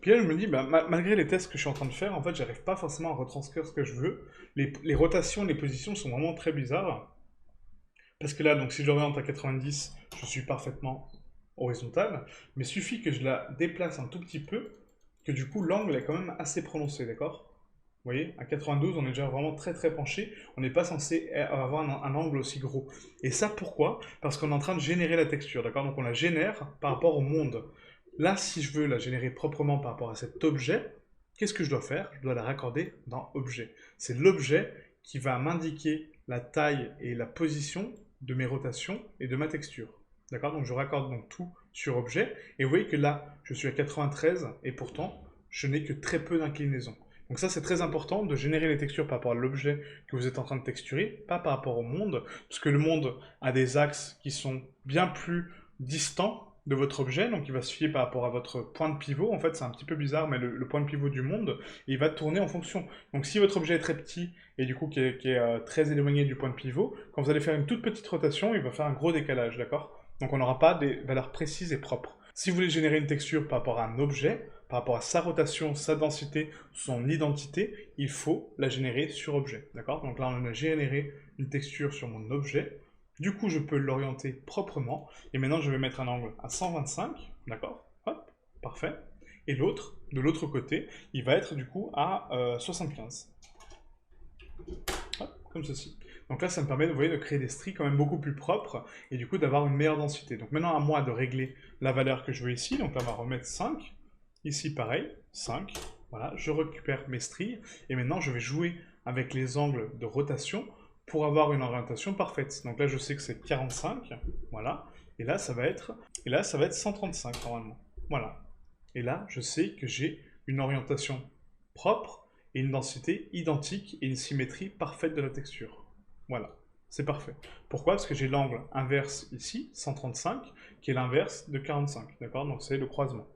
Puis là, je me dis, bah, malgré les tests que je suis en train de faire, en fait, j'arrive pas forcément à retranscrire ce que je veux. Les rotations, les positions sont vraiment très bizarres. Parce que là, donc si je l'oriente à 90, je suis parfaitement horizontal. Mais suffit que je la déplace un tout petit peu, que du coup, l'angle est quand même assez prononcé, d'accord? Vous voyez, à 92, on est déjà vraiment très très penché. On n'est pas censé avoir un angle aussi gros. Et ça, pourquoi? Parce qu'on est en train de générer la texture, d'accord? Donc on la génère par rapport au monde. Là, si je veux la générer proprement par rapport à cet objet, qu'est-ce que je dois faire? Je dois la raccorder dans objet. C'est l'objet qui va m'indiquer la taille et la position de mes rotations et de ma texture. D'accord? Donc je raccorde donc tout sur objet. Et vous voyez que là, je suis à 93 et pourtant, je n'ai que très peu d'inclinaison. Donc ça, c'est très important de générer les textures par rapport à l'objet que vous êtes en train de texturer, pas par rapport au monde, parce que le monde a des axes qui sont bien plus distants de votre objet, donc il va se fier par rapport à votre point de pivot. En fait, c'est un petit peu bizarre, mais le point de pivot du monde, il va tourner en fonction. Donc si votre objet est très petit et du coup qui est très éloigné du point de pivot, quand vous allez faire une toute petite rotation, il va faire un gros décalage, d'accord? Donc on n'aura pas des valeurs précises et propres. Si vous voulez générer une texture par rapport à un objet, par rapport à sa rotation, sa densité, son identité, il faut la générer sur objet, d'accord? Donc là, on a généré une texture sur mon objet. Du coup, je peux l'orienter proprement. Et maintenant, je vais mettre un angle à 125, d'accord? Hop, parfait. Et l'autre, de l'autre côté, il va être du coup à 75. Hop, comme ceci. Donc là, ça me permet, vous voyez, de créer des stries quand même beaucoup plus propres et du coup d'avoir une meilleure densité. Donc maintenant, à moi de régler la valeur que je veux ici. Donc là, on va remettre 5. Ici, pareil, 5. Voilà, je récupère mes stries et maintenant, je vais jouer avec les angles de rotation pour avoir une orientation parfaite. Donc là, je sais que c'est 45. Voilà. Et là, ça va être, 135 normalement. Voilà. Et là, je sais que j'ai une orientation propre et une densité identique et une symétrie parfaite de la texture. Voilà, c'est parfait. Pourquoi? Parce que j'ai l'angle inverse ici, 135, qui est l'inverse de 45, d'accord? Donc c'est le croisement.